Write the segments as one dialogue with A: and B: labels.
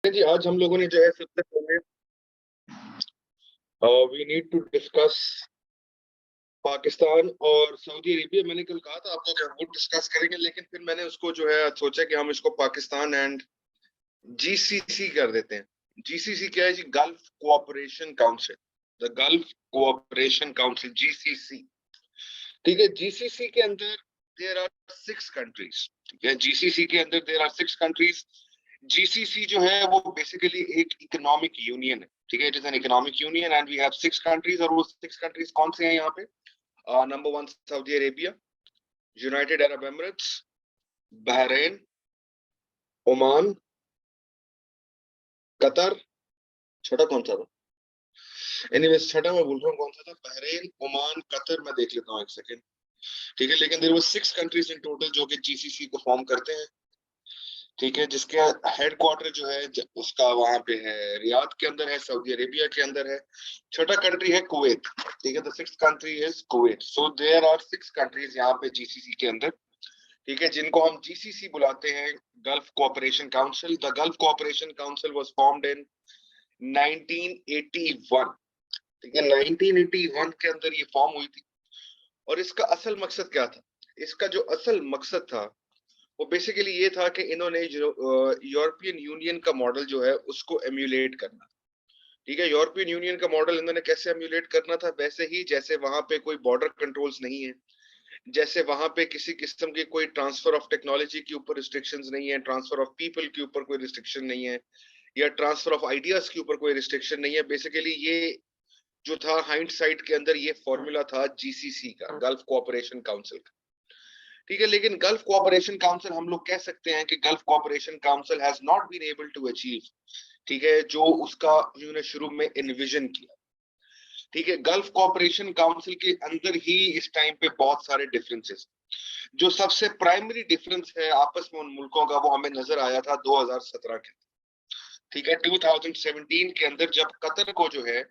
A: जी आज हम लोगों ने जो है सबसे पहले we need to discuss Pakistan और सऊदी अरेबिया। मैंने कल कहा था आपको कि हम वो डिस्कस करेंगे, लेकिन फिर मैंने उसको जो है सोचा कि हम इसको पाकिस्तान एंड जीसीसी कर देते हैं। जीसीसी क्या है जी? Gulf Cooperation Council. The Gulf Cooperation Council, GCC. ठीक है, जीसीसी के अंदर देयर आर 6 कंट्रीज। ठीक है, जीसीसी के अंदर देयर आर 6 कंट्रीज। जीसीसी जो है वो बेसिकली एक इकोनॉमिक यूनियन है। ठीक है, it is an economic union and we have 6 countries. और वो 6 कंट्रीज कौन से हैं यहाँ पे? Number 1 Saudi Arabia, United Arab Emirates, Bahrain, Oman, Qatar. छठा कौन सा था? एनीवेज, छठा मैं भूल रहा हूँ कौन सा था। Bahrain, Oman, Qatar. मैं देख लेता हूँ एक सेकेंड। ठीक है, लेकिन there were 6 countries in total जो कि जीसीसी को फॉर्म करते हैं। ठीक है, जिसके हेडक्वार्टर जो है उसका वहां पे है, रियाद के अंदर है, सऊदी अरेबिया के अंदर है। छठा कंट्री है कुवैत। ठीक है, the 6th country is Kuwait. So there are 6 countries यहाँ पे जीसीसी के अंदर। ठीक है, जिनको हम जीसीसी बुलाते हैं, gulf Cooperation Council. The Gulf Cooperation council was formed in 1981। ठीक है, 1981 के अंदर ये फॉर्म हुई थी। और इसका असल मकसद क्या था? इसका जो असल मकसद था वो बेसिकली ये था कि इन्होंने जो यूरोपियन यूनियन का मॉडल जो है उसको एम्यूलेट करना। ठीक है, यूरोपियन यूनियन का मॉडल इन्होंने कैसे एम्यूलेट करना था? वैसे ही जैसे वहां पे कोई बॉर्डर कंट्रोल्स नहीं है, जैसे वहां पे किसी किस्म की कोई ट्रांसफर ऑफ टेक्नोलॉजी के ऊपर रिस्ट्रिक्शंस नहीं है, ट्रांसफर ऑफ पीपल के ऊपर कोई रिस्ट्रिक्शन नहीं है, या ट्रांसफर ऑफ आइडियाज के ऊपर कोई रिस्ट्रिक्शन नहीं है। बेसिकली ये जो था हाइंडसाइट के अंदर ये फॉर्मूला था जीसीसी का, गल्फ कोऑपरेशन काउंसिल का। ठीक है, लेकिन गल्फ कोऑपरेशन काउंसिल हम लोग कह सकते हैं कि Gulf Cooperation Council has not been able to achieve, ठीक है, जो उसका उन्होंने शुरू में इन्विजन किया। ठीक है, गल्फ कोऑपरेशन काउंसिल के अंदर ही इस टाइम पे बहुत सारे डिफरेंसेस। जो सबसे प्राइमरी डिफरेंस है आपस में उन मुल्कों का, वो हमें नजर आया था 2017 के। ठीक है, 2017 के अंदर जब कतर को जो है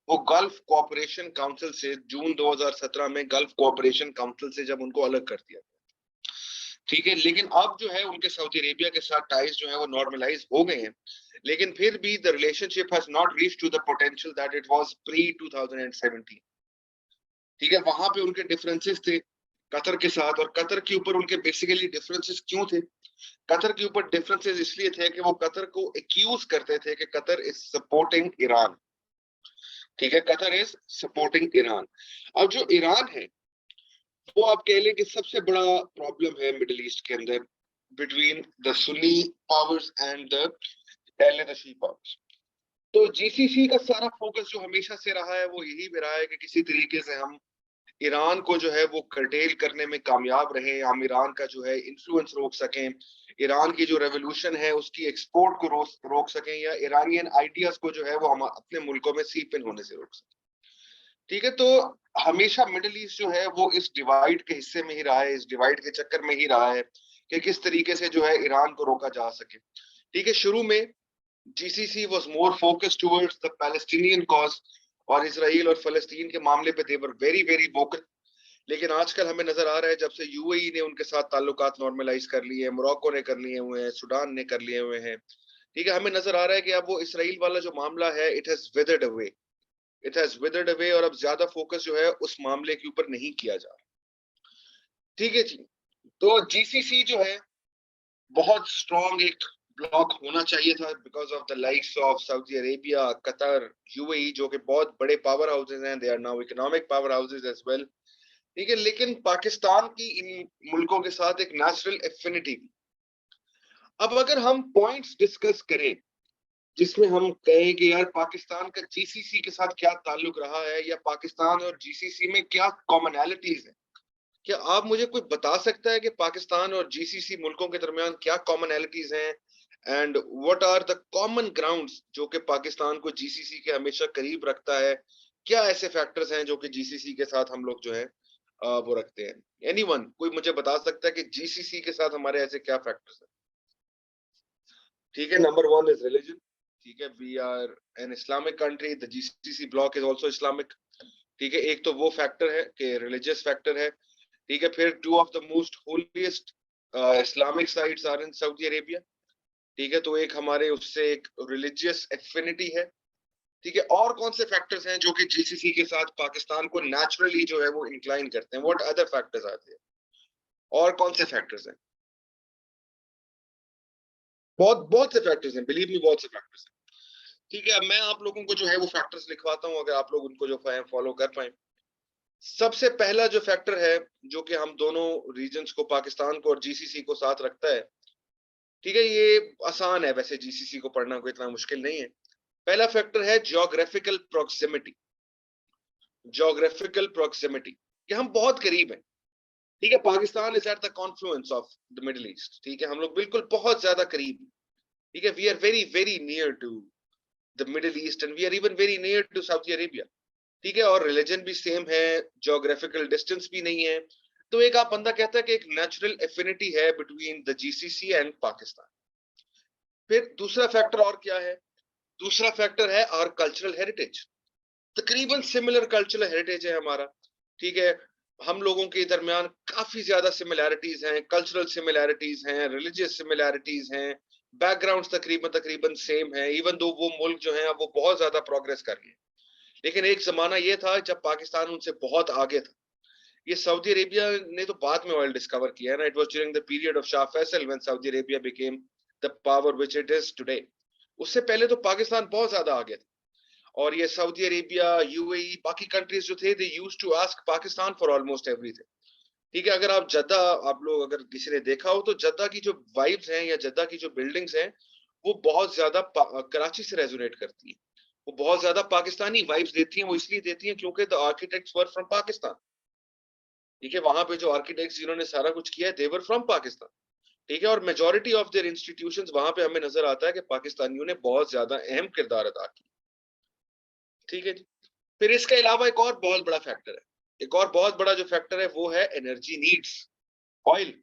A: वो गल्फ कोऑपरेशन काउंसिल से, जून 2017 में गल्फ कोऑपरेशन काउंसिल से जब उनको अलग कर दिया। ठीक है, लेकिन अब जो है उनके सऊदी अरेबिया के साथ टाइज जो है वो नॉर्मलाइज हो गए हैं, लेकिन फिर भी the relationship has not reached to the potential that it was pre 2017। ठीक है, वहां पे उनके डिफरेंसेस थे कतर के साथ। और कतर के ऊपर उनके बेसिकली डिफरेंसेस क्यों थे? कतर के ऊपर डिफरेंसेस इसलिए थे कि वो कतर को एक्यूज करते थे कि कतर इज सपोर्टिंग ईरान। ठीक है, कतर इज सपोर्टिंग ईरान। अब जो ईरान है वो आप कह लें कि सबसे बड़ा प्रॉब्लम है मिडिल ईस्ट के अंदर, between the Sunni powers and the she powers. तो जीसीसी का सारा फोकस जो हमेशा से रहा है वो यही भी रहा है कि किसी तरीके से हम ईरान को जो है वो कर्टेल करने में कामयाब रहे, हम ईरान का जो है इन्फ्लुएंस रोक सकें, ईरान की जो रेवोल्यूशन है उसकी एक्सपोर्ट को रोक सकें, या ईरानियन आइडियाज को जो है वो हम अपने मुल्कों में सीप इन होने से रोक सकें। ठीक है, तो हमेशा मिडिल ईस्ट जो है वो इस डिवाइड के हिस्से में ही रहा है, इस डिवाइड के चक्कर में ही रहा है कि किस तरीके से जो है ईरान को रोका जा सके। ठीक है, शुरू में GCC was more focused towards the Palestinian cause, और इसराइल और फलस्तीन के मामले पे दे वर वेरी वेरी वोकल। लेकिन आजकल हमें नजर आ रहा है जब से यूएई ने उनके साथ ताल्लुकात नॉर्मलाइज कर लिए हैं, मोरक्को ने कर लिए हुए हैं, सूडान ने कर लिए हुए हैं। ठीक है, हमें नजर आ रहा है कि अब वो इसराइल वाला जो मामला है it has withered away, it has withered away, और अब ज्यादा फोकस जो है उस मामले के ऊपर नहीं किया जा रहा। ठीक है जी, तो जीसीसी जो है बहुत स्ट्रॉन्ग एक ब्लॉक होना चाहिए था because of the likes of Saudi Arabia, Qatar, UAE, जो कि बहुत बड़े पावर हाउसेज हैं, they are now economic power houses as well. ठीक है, लेकिन पाकिस्तान की इन मुल्कों के साथ एक नेचुरल एफिनिटी। अब अगर हम पॉइंट्स डिस्कस करें जिसमें हम कहें कि यार पाकिस्तान का जीसीसी के साथ क्या ताल्लुक रहा है, या पाकिस्तान और जीसीसी में क्या कॉमनैलिटीज है, क्या आप मुझे कोई बता सकता है कि पाकिस्तान और जीसीसी मुल्कों के दरमियान क्या कॉमनैलिटीज हैं, and what are the common grounds जो कि पाकिस्तान को जीसीसी के हमेशा करीब रखता है? क्या ऐसे फैक्टर्स हैं जो कि जीसीसी के साथ हम लोग जो है वो रखते हैं? एनीवन कोई मुझे बता सकता है कि जीसीसी के साथ हमारे ऐसे क्या फैक्टर्स हैं? ठीक है, नंबर 1 इज रिलीजन। ठीक है, we are an Islamic country, the GCC block is also Islamic. ठीक है, एक तो वो फैक्टर है कि रिलीजियस फैक्टर है। ठीक है, फिर two of the most holiest Islamic sites are in Saudi Arabia. ठीक है, तो एक हमारे उससे एक रिलीजियस एफिनिटी है, ठीक है। और कौन से फैक्टर्स हैं जो कि जीसीसी के साथ पाकिस्तान को नेचुरली जो है वो इंक्लाइन करते हैं? व्हाट अदर फैक्टर्स आते हैं? और कौन से फैक्टर्स हैं? बहुत बहुत से फैक्टर्स हैं, बिलीव मी, बहुत से फैक्टर्स हैं। ठीक है, अब मैं आप लोगों को जो है वो फैक्टर्स लिखवाता हूँ, अगर आप लोग उनको जो है फॉलो कर पाए। सबसे पहला जो फैक्टर है, जो कि हम दोनों रीजन्स को, पाकिस्तान को और जीसीसी को साथ रखता है, ठीक है, ये आसान है वैसे, जीसीसी को पढ़ना कोई इतना मुश्किल नहीं है। पहला फैक्टर है ज्योग्राफिकल प्रोक्सिमिटी। ज्योग्राफिकल प्रोक्सिमिटी, कि हम बहुत करीब हैं। ठीक है, Pakistan is at the Confluence of the Middle east. ठीक है, हम लोग बिल्कुल बहुत ज्यादा करीब हैं। ठीक है, we are very very near to the Middle East and we are even very near to Saudi Arabia. ठीक है, और रिलीजन भी सेम है, ज्योग्राफिकल डिस्टेंस भी नहीं है। तो एक आप बंदा कहता है कि एक नेचुरल एफिनिटी है between the GCC and Pakistan. फिर दूसरा फैक्टर और क्या है? दूसरा फैक्टर है आवर कल्चरल हेरिटेज। तकरीबन सिमिलर कल्चरल हेरिटेज है हमारा। ठीक है, हम लोगों के दरमियान काफी ज्यादा सिमिलैरिटीज हैं, कल्चरल सिमिलैरिटीज हैं, रिलीजियस सिमिलैरिटीज हैं, बैकग्राउंड्स तकरीबन तकरीबन सेम है, इवन दो वो मुल्क जो है वो बहुत ज्यादा प्रोग्रेस कर रहे हैं। लेकिन एक जमाना ये था जब पाकिस्तान उनसे बहुत आगे था। ये सऊदी अरेबिया ने तो बाद में ऑयल डिस्कवर किया है ना, it was during the period of Shah Faisal when Saudi Arabia became the power which it is today. उससे पहले तो पाकिस्तान बहुत ज्यादा आगे था। और ये सऊदी अरेबिया, यूएई, बाकी कंट्रीज जो थे, they used to ask Pakistan for almost everything. ठीक है, अगर आप जद्दा, आप लोग अगर किसी ने देखा हो तो जद्दा की जो वाइब्स हैं या जद्दा की जो बिल्डिंग्स हैं, वो बहुत ज्यादा कराची से रेजोनेट करती है। वो बहुत ज्यादा पाकिस्तानी वाइब्स देती हैं। वो इसलिए देती हैं क्योंकि the architects were from Pakistan. ठीक है, वहां पे जो आर्किटेक्ट्स जिन्होंने सारा कुछ किया है, देवर फ्रॉम पाकिस्तान। ठीक है, और मेजोरिटी ऑफ देयर इंस्टीट्यूशंस, वहां पे हमें नजर आता है कि पाकिस्तानियों ने बहुत ज्यादा अहम किरदार अदा किया। ठीक है जी। फिर इसके अलावा एक और बहुत बड़ा फैक्टर है, एक और बहुत बड़ा जो फैक्टर है वो है एनर्जी नीड्स, ऑयल।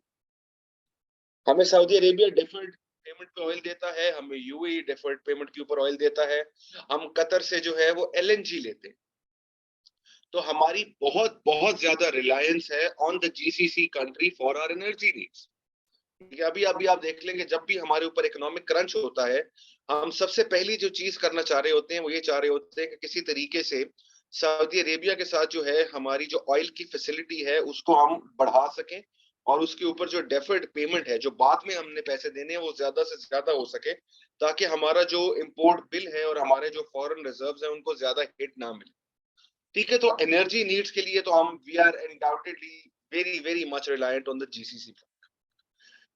A: हमें सऊदी अरेबिया डिफर्ड पेमेंट पे ऑयल देता है, हमें यूएई डिफर्ड पेमेंट के ऊपर ऑयल देता है, हम कतर से जो है वो एलएनजी लेते हैं। तो हमारी बहुत बहुत ज्यादा रिलायंस है on the GCC country for our energy needs. अभी अभी आप देख लेंगे, जब भी हमारे ऊपर इकोनॉमिक क्रंच होता है, हम सबसे पहली जो चीज करना चाह रहे होते हैं वो ये चाह रहे होते हैं कि किसी तरीके से सऊदी अरेबिया के साथ जो है हमारी जो ऑयल की फैसिलिटी है उसको हम बढ़ा सकें, और उसके ऊपर जो डेफर्ड पेमेंट है, जो बाद में हमने पैसे देने हैं, वो ज्यादा से ज्यादा हो सके, ताकि हमारा जो इंपोर्ट बिल है और हमारे जो फॉरेन रिजर्व्स हैं उनको ज्यादा हिट ना मिले। ठीक है, तो एनर्जी नीड्स के लिए तो हम we are undoubtedly very very much reliant on the GCC.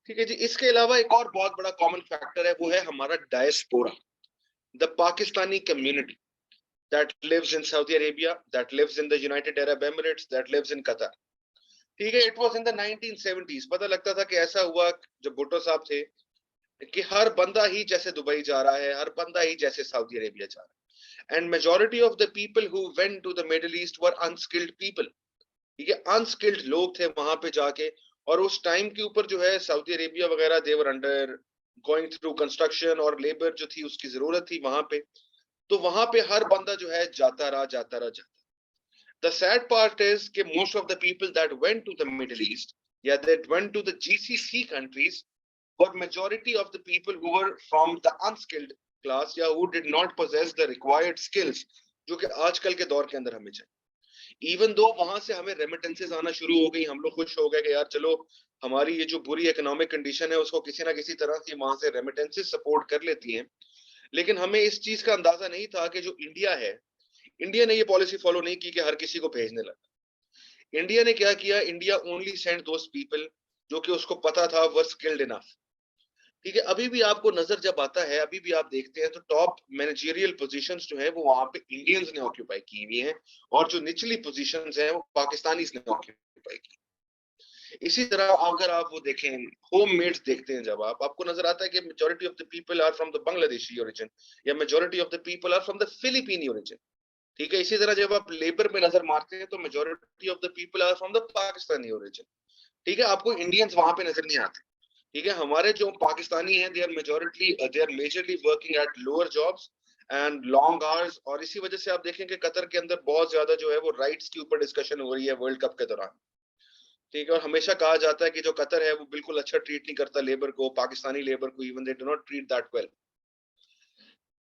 A: ठीक है जी। इसके अलावा एक और बहुत बड़ा कॉमन फैक्टर है, वो है हमारा diaspora, the Pakistani community that lives in Saudi Arabia, that lives in the United Arab Emirates, that lives in Qatar. ठीक है, it was in the 1970s। पता लगता था कि ऐसा हुआ जब भुट्टो साहब थे कि हर बंदा ही जैसे दुबई जा रहा है, हर बंदा ही जैसे सऊदी अरेबिया जा रहा है, and majority of the people who went to the Middle East were unskilled people. ठीक है, अनस्किल्ड लोग थे वहां पे जाके। और उस टाइम के ऊपर जो है सऊदी अरेबिया वगैरह, देवर अंडर गोइंग थ्रू कंस्ट्रक्शन, और लेबर जो थी उसकी जरूरत थी वहां पे। तो वहां पे हर बंदा जो है जाता रहा जाता रहा जाता। द सैड पार्ट इज कि most of the people that went to the Middle East या that went to the GCC countries were majority of the people who were from the unskilled class, या who did not possess the required skills जो कि आजकल के दौर के अंदर हमें चाहिए। इवन दो वहां से हमें रेमिटेंसेस आना शुरू हो गई, हम लोग खुश हो गए कि यार चलो, हमारी ये जो बुरी इकोनॉमिक कंडीशन है उसको किसी ना किसी तरह से वहां से रेमिटेंसेस सपोर्ट कर लेती हैं। लेकिन हमें इस चीज का अंदाजा नहीं था कि जो इंडिया है, इंडिया ने ये पॉलिसी फॉलो नहीं की कि हर किसी को भेजने लगा। इंडिया ने क्या किया? India only send those people जो कि उसको पता था वर स्किल्ड इनफ। ठीक है, अभी भी आपको नजर जब आता है, अभी भी आप देखते हैं तो टॉप मैनेजरियल पोजीशंस जो है वो वहां पे इंडियंस ने ऑक्यूपाई की हुई हैं, और जो निचली पोजीशंस हैं वो पाकिस्तानीज ने ऑक्यूपाई की। इसी तरह अगर आप वो देखें, होम मेड्स देखते हैं, जब आप, आपको नजर आता है कि majority of the people are from the Bangladeshi origin, या majority of the people are from the Filipino origin. ठीक है, इसी तरह जब आप लेबर में नजर मारते हैं तो majority of the people are from the Pakistani origin. ठीक है, आपको इंडियंस वहां पे नजर नहीं आते। ठीक है, हमारे जो पाकिस्तानी हैं, they are majorly working at lower jobs and long hours. और इसी वजह से आप देखें कि कतर के अंदर बहुत ज्यादा जो है वो राइट्स के ऊपर डिस्कशन हो रही है वर्ल्ड कप के दौरान। ठीक है, और हमेशा कहा जाता है कि जो कतर है वो बिल्कुल अच्छा ट्रीट नहीं करता लेबर को, पाकिस्तानी लेबर को, even they do not treat that well.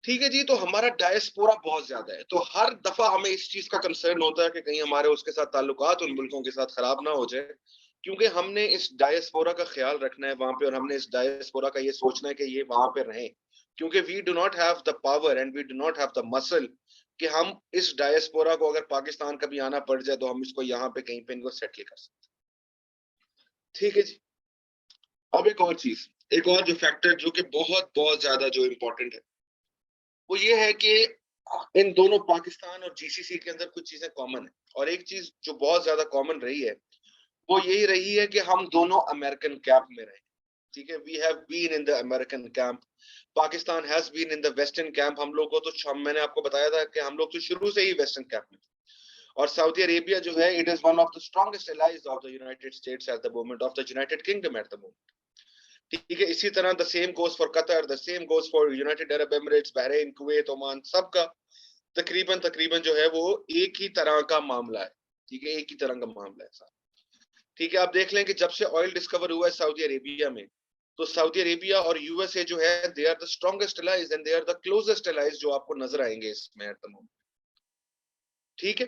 A: ठीक है जी, तो हमारा डायस्पोरा बहुत ज्यादा है, तो हर दफा हमें इस चीज का कंसर्न होता है कि कहीं हमारे उसके साथ ताल्लुकात उन मुल्कों के साथ खराब ना हो जाए, क्योंकि हमने इस डायस्पोरा का ख्याल रखना है वहां पे, और हमने इस डायस्पोरा का ये सोचना है कि ये वहां पे रहें, क्योंकि we do not have the power and we do not have the muscle कि हम इस डायस्पोरा को, अगर पाकिस्तान कभी आना पड़ जाए तो हम इसको यहाँ पे कहीं पे इनको सेटल कर सकते। ठीक है जी। अब एक और चीज, एक और जो फैक्टर जो कि बहुत बहुत ज्यादा जो इम्पोर्टेंट है, वो ये है कि इन दोनों पाकिस्तान और जीसीसी के अंदर कुछ चीजें कॉमन है, और एक चीज जो बहुत ज्यादा कॉमन रही है वो यही रही है कि हम दोनों अमेरिकन कैंप में रहे। ठीक है, we have been in the American camp, Pakistan has been in the western camp. हम लोग को तो मैंने आपको बताया था कि हम लोग तो शुरू से ही वेस्टर्न कैंप में थे, और सऊदी अरेबिया जो है it is one of the strongest allies of the United states eight the moment, of the United kingdom eight the moment. ठीक है, इसी तरह the same goes for Qatar, the same goes for United Arab Emirates, Bahrain, Kuwait, Oman, सबका तकरीबन तकरीबन जो है वो एक ही तरह का मामला है। ठीक है, एक ही तरह का मामला है सारा। ठीक है, आप देख लें कि जब से ऑयल डिस्कवर हुआ है सऊदी अरेबिया में, तो सऊदी अरेबिया और यूएसए जो है they are the strongest allies and they are the closest allies जो आपको नजर आएंगे इसमें एट द मोमेंट। ठीक है,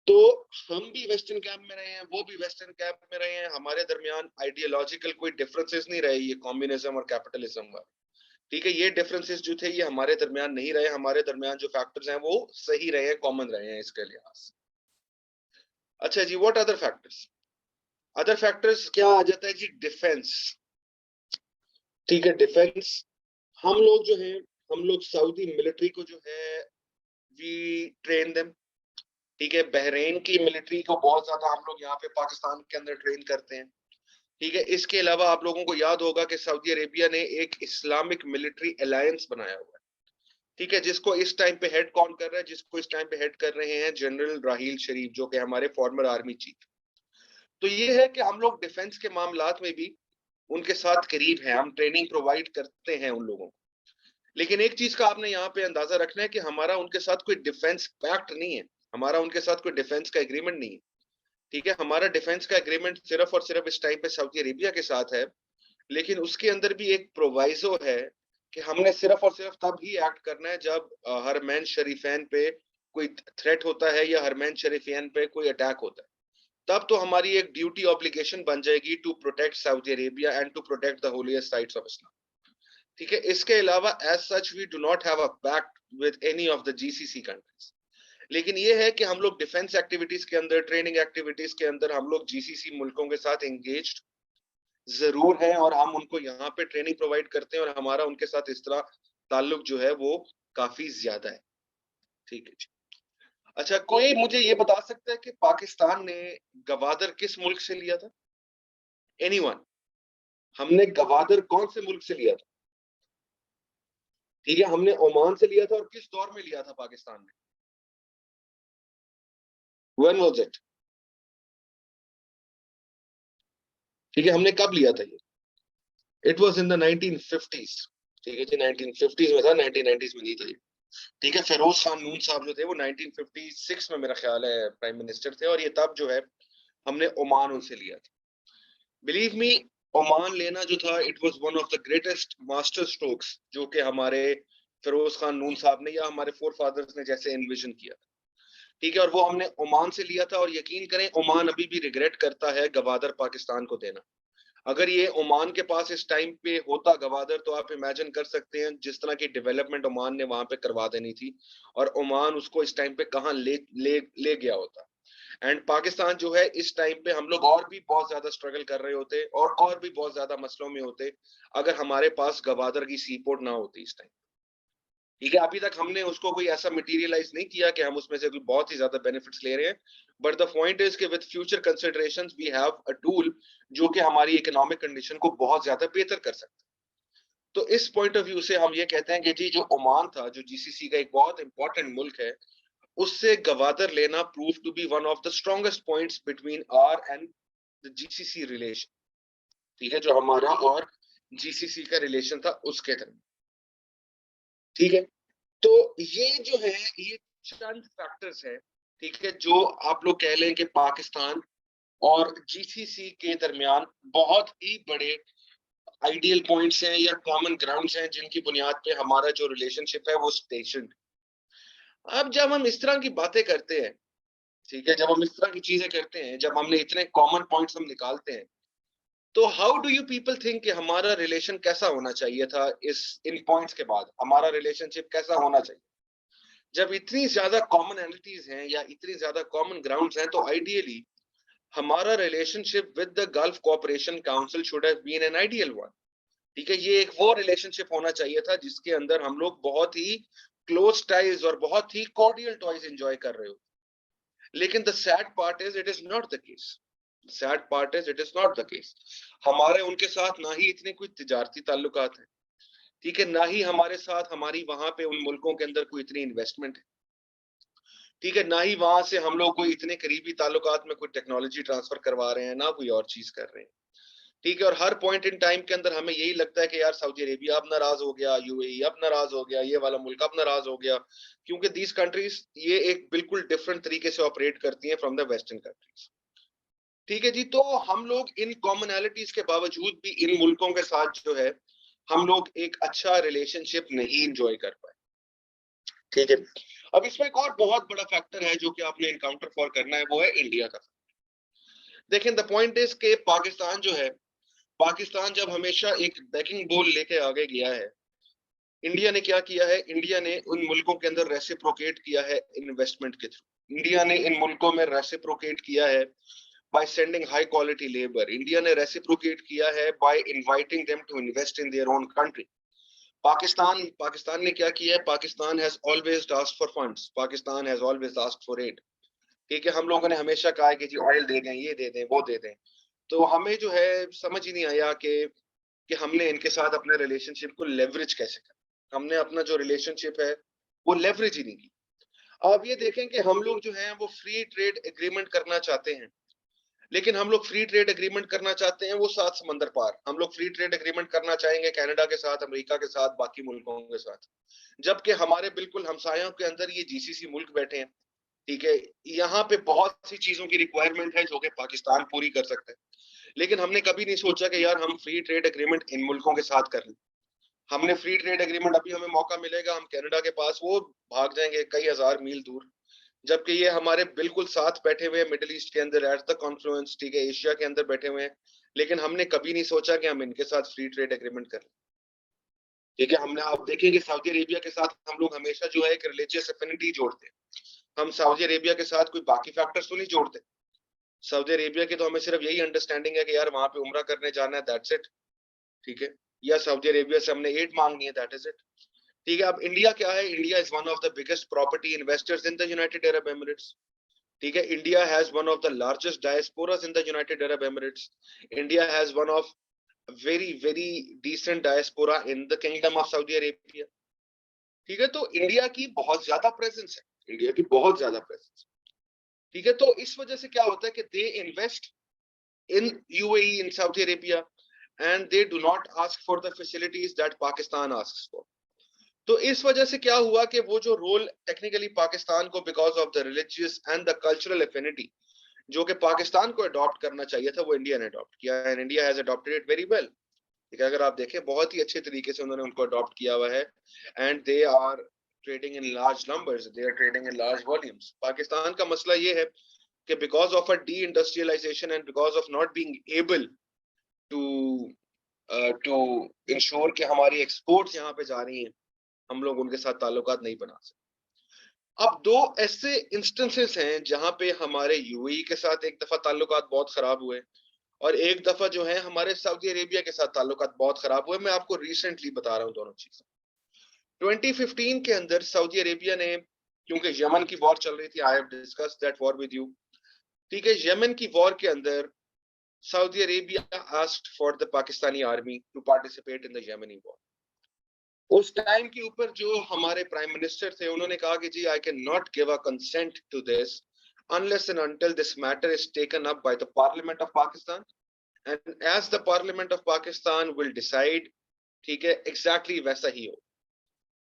A: तो हम भी वेस्टर्न कैंप में रहे हैं, वो भी वेस्टर्न कैंप में रहे हैं, हमारे दरमियान आइडियोलॉजिकल कोई डिफरेंसेस नहीं रहे, ये कम्युनिज्म और कैपिटलिज्म वाले। ठीक है, ये डिफरेंसेस जो थे ये हमारे दरमियान नहीं रहे, हमारे दरमियान जो फैक्टर्स हैं वो सही रहे हैं, कॉमन रहे हैं इसके लिहाज से। अच्छा जी, what other factors? Other factors क्या आ जाता है जी? डिफेंस। ठीक है, डिफेंस, हम लोग जो है, हम लोग सऊदी मिलिट्री को जो है वी ट्रेन देम। ठीक है, बहरीन की मिलिट्री को बहुत ज्यादा हम लोग यहाँ पे पाकिस्तान के अंदर ट्रेन करते हैं। ठीक है, इसके अलावा आप लोगों को याद होगा कि सऊदी अरेबिया ने एक इस्लामिक मिलिट्री अलायंस बनाया हुआ है। ठीक है, जिसको इस टाइम पे हेड कौन कर रहा है? जिसको इस टाइम पे हेड कर रहे हैं जनरल राहील शरीफ, जो कि हमारे फॉर्मर आर्मी चीफ। तो ये है कि हम लोग डिफेंस के मामलात में भी उनके साथ करीब हैं, हम ट्रेनिंग प्रोवाइड करते हैं उन लोगों को। लेकिन एक चीज का आपने यहाँ पे अंदाजा रखना है कि हमारा उनके साथ कोई डिफेंस पैक्ट नहीं है, हमारा उनके साथ कोई डिफेंस का एग्रीमेंट नहीं है। ठीक है, हमारा डिफेंस का एग्रीमेंट सिर्फ और सिर्फ इस टाइम पे सऊदी अरेबिया के साथ है, लेकिन उसके अंदर भी एक प्रोवाइजो है कि हमने सिर्फ और सिर्फ तब ही एक्ट करना है जब हरमैन शरीफैन पे कोई थ्रेट होता है या हरमैन शरीफैन पे कोई अटैक होता है, तब तो हमारी एक ड्यूटी ऑब्लिगेशन बन जाएगी to protect Saudi Arabia and to protect the holiest sites of Islam. ठीक है, इसके अलावा as such we do not have a pact with any of the GCC countries. लेकिन ये है कि हम लोग डिफेंस एक्टिविटीज के अंदर, ट्रेनिंग एक्टिविटीज के अंदर हम लोग जीसीसी मुल्कों के साथ एंगेज्ड जरूर है, और हम उनको यहाँ पे ट्रेनिंग प्रोवाइड करते हैं, और हमारा उनके साथ इस तरह ताल्लुक जो है वो काफी ज्यादा है। ठीक है जी। अच्छा, कोई मुझे ये बता सकता है कि पाकिस्तान ने गवादर किस मुल्क से लिया था? एनीवन? हमने गवादर कौन से मुल्क से लिया था? ठीक है, हमने ओमान से लिया था, और किस दौर में लिया था पाकिस्तान ने? When was it? ठीक है, हमने कब लिया था ये? It was in the 1950s। ठीक है जी, 1950s में था, 1990s में नहीं था ये। ठीक है, फिरोज खान नून साहब जो थे वो 1956 में मेरा ख्याल है प्राइम मिनिस्टर थे, और ये तब जो है हमने ओमान उनसे लिया था। बिलीव मी, ओमान लेना जो था it was one of the greatest master strokes जो कि हमारे फिरोज खान नून साहब ने या हमारे फोर फादर्स ने जैसे एनविजन किया था। ठीक है, और वो हमने ओमान से लिया था, और यकीन करें ओमान अभी भी रिग्रेट करता है गवादर पाकिस्तान को देना। अगर ये ओमान के पास इस टाइम पे होता गवादर, तो आप इमेजिन कर सकते हैं जिस तरह की डेवलपमेंट ओमान ने वहां पे करवा देनी थी, और ओमान उसको इस टाइम पे कहाँ ले ले ले गया होता। एंड पाकिस्तान जो है इस टाइम पे हम लोग और भी बहुत ज्यादा स्ट्रगल कर रहे होते, और भी बहुत ज्यादा मसलों में होते, अगर हमारे पास गवादर की सी पोर्ट ना होती इस टाइम। ठीक है, अभी तक हमने उसको कोई ऐसा मटेरियलाइज नहीं किया कि हम उसमें से कोई बहुत ही ज्यादा बेनिफिट्स ले रहे हैं, बट द पॉइंट इज कि with future considerations we have a tool जो कि हमारी इकोनॉमिक कंडीशन को बहुत ज्यादा बेहतर कर सकता है। तो इस पॉइंट ऑफ व्यू से हम ये कहते हैं कि जी जो ओमान था, जो जीसीसी का एक बहुत इंपॉर्टेंट मुल्क है, उससे गवादर लेना prove to be one of the strongest points between our and the GCC relation. ठीक है, जो हमारा और जीसीसी का रिलेशन था उसके दरमियान। ठीक है, तो ये जो है ये चंद फैक्टर्स है, ठीक है, जो आप लोग कह लें कि पाकिस्तान और जीसीसी के दरमियान बहुत ही बड़े आइडियल पॉइंट्स हैं या कॉमन ग्राउंड्स हैं जिनकी बुनियाद पे हमारा जो रिलेशनशिप है वो स्टेशन। अब जब हम इस तरह की बातें करते हैं, ठीक है, जब हम इस तरह की चीजें करते हैं, जब हमने इतने कॉमन पॉइंट्स हम निकालते हैं, तो how do you people think कि हमारा रिलेशन कैसा होना चाहिए था? इस इन पॉइंट्स के बाद हमारा रिलेशनशिप कैसा होना चाहिए? जब इतनी ज्यादा कॉमनैलिटीज हैं या इतनी ज्यादा कॉमन ग्राउंड्स हैं, तो आइडियली हमारा relationship with the Gulf Cooperation Council should have been an ideal one. ठीक है, ये एक वो रिलेशनशिप होना चाहिए था जिसके अंदर हम लोग बहुत ही क्लोज टाइज और बहुत ही कॉर्डियल टॉइज एंजॉय कर रहे हो। लेकिन the sad part is it is not the case. Sad part is it is not the case. हमारे उनके साथ ना ही इतने कोई तिजारती ताल्लुकात हैं, ठीक है, ना ही हमारे साथ हमारी वहां पे उन मुल्कों के अंदर कोई इतनी इन्वेस्टमेंट है, ठीक है, ना ही वहां से हम लोग कोई इतने करीबी ताल्लुकात में कोई टेक्नोलॉजी ट्रांसफर करवा रहे हैं, ना कोई और चीज कर रहे हैं, ठीक है। और हर पॉइंट इन टाइम के अंदर हमें यही लगता है कि यार सऊदी अरेबिया अब नाराज हो गया, यूएई अब नाराज हो गया, ये वाला मुल्क अब नाराज हो गया, क्योंकि दीज कंट्रीज ये एक बिल्कुल डिफरेंट तरीके से ऑपरेट करती हैं फ्रॉम द वेस्टर्न कंट्रीज। ठीक है जी, तो हम लोग इन कॉमनैलिटीज के बावजूद भी इन मुल्कों के साथ जो है हम लोग एक अच्छा रिलेशनशिप नहीं इंजॉय कर पाए, ठीक है। अब इसमें एक और बहुत बड़ा फैक्टर है जो कि आपने इनकाउंटर फॉर करना है, वो है इंडिया का। देखें, द पॉइंट इज के पाकिस्तान जो है, पाकिस्तान जब हमेशा एक बैकिंग बॉल लेके आगे गया है, इंडिया ने क्या किया है? इंडिया ने उन मुल्कों के अंदर रेसिप्रोकेट किया है इन्वेस्टमेंट के थ्रू। इंडिया ने इन मुल्कों में रेसिप्रोकेट किया है by sending high quality labour. India ने रेसिप्रोकेट किया है by inviting them to invest in their own country. Pakistan ने क्या किया है? Pakistan has always asked for funds, Pakistan has always asked for aid. ठीक है, हम लोगों ने हमेशा कहा है कि जी ऑयल दे दें, ये दे दें, वो दे दें। तो हमें जो है समझ ही नहीं आया कि हमने इनके साथ अपने रिलेशनशिप को लेवरेज कैसे करें। हमने अपना जो रिलेशनशिप है वो लेवरेज ही नहीं की। अब ये देखें कि हम लोग जो हैं वो फ्री ट्रेड एग्रीमेंट करना चाहते हैं, लेकिन हम लोग फ्री ट्रेड एग्रीमेंट करना चाहते हैं वो 7 समंदर पार। हम लोग फ्री ट्रेड एग्रीमेंट करना चाहेंगे कनाडा के साथ, अमेरिका के साथ, बाकी मुल्कों के साथ, जबकि हमारे बिल्कुल हमसायों के अंदर ये जीसीसी मुल्क बैठे हैं। ठीक है, यहाँ पे बहुत सी चीजों की रिक्वायरमेंट है जो कि पाकिस्तान पूरी कर सकता है, लेकिन हमने कभी नहीं सोचा कि यार हम फ्री ट्रेड एग्रीमेंट इन मुल्कों के साथ कर लें। हमने फ्री ट्रेड एग्रीमेंट, अभी हमें मौका मिलेगा हम कनाडा के पास, वो भाग जाएंगे कई हजार मील दूर, जबकि ये हमारे बिल्कुल साथ बैठे हुए हैं मिडिल ईस्ट के अंदर एट द कॉन्फ्लुएंस, ठीक है, एशिया के अंदर बैठे हुए हैं, लेकिन हमने कभी नहीं सोचा कि हम इनके साथ फ्री ट्रेड एग्रीमेंट करें। ठीक है, हमने, आप देखेंगे सऊदी अरेबिया के साथ हम लोग हमेशा जो है एक रिलीजियस एफिनिटी जोड़ते हैं। हम सऊदी अरेबिया के साथ कोई बाकी फैक्टर्स तो नहीं जोड़ते। सऊदी अरेबिया की तो हमें सिर्फ यही अंडरस्टैंडिंग है कि यार वहां पे उम्रा करने जाना है, दैट्स इट। ठीक है, या सऊदी अरेबिया से हमने एड मांगनी है, दैट इज इट। ठीक है, अब इंडिया क्या है? India is one of the biggest property investors in the United Arab Emirates. ठीक है, India has one of the largest diasporas in the United Arab Emirates. India has one of very very decent diaspora in the Kingdom of Saudi Arabia. ठीक है, तो India की बहुत ज्यादा presence है, India की बहुत ज्यादा प्रेजेंस। ठीक है, तो इस वजह से क्या होता है कि they invest in UAE, in Saudi Arabia, and they do not ask for the facilities that Pakistan asks for. तो इस वजह से क्या हुआ कि वो जो रोल टेक्निकली पाकिस्तान को, because of the religious and the cultural affinity, जो कि पाकिस्तान को अडॉप्ट करना चाहिए था, वो इंडिया ने अडॉप्ट किया, and India has adopted it very well. ठीक है, अगर आप देखें बहुत ही अच्छे तरीके से उन्होंने उनको अडॉप्ट किया हुआ है, and they are trading in large numbers, they are trading in large volumes. Pakistan का मसला ये है कि because of a deindustrialization and because of not being able to to ensure कि हमारी एक्सपोर्ट्स यहाँ पे जा रही हैं, हम लोग उनके साथ ताल्लुकात नहीं बना सकते। अब दो ऐसे इंस्टेंसेस हैं जहां पे हमारे यूएई के साथ एक दफा ताल्लुकात बहुत खराब हुए, और एक दफा जो है हमारे सऊदी अरेबिया के साथ ताल्लुकात बहुत खराब हुए। मैं आपको रिसेंटली बता रहा हूँ दोनों चीजें। 2015 के अंदर सऊदी अरेबिया ने, क्योंकि यमन की वॉर चल रही थी, I have discussed that war with you. ठीक है, यमन की वॉर के अंदर Saudi Arabia asked for the Pakistani army to participate in the Yemeni war. उस टाइम के ऊपर जो हमारे प्राइम मिनिस्टर थे, उन्होंने कहा कि जी I cannot give a consent to this unless and until this matter is taken up by the Parliament of Pakistan, and as the Parliament of Pakistan will decide, ठीक है, exactly वैसा ही हो।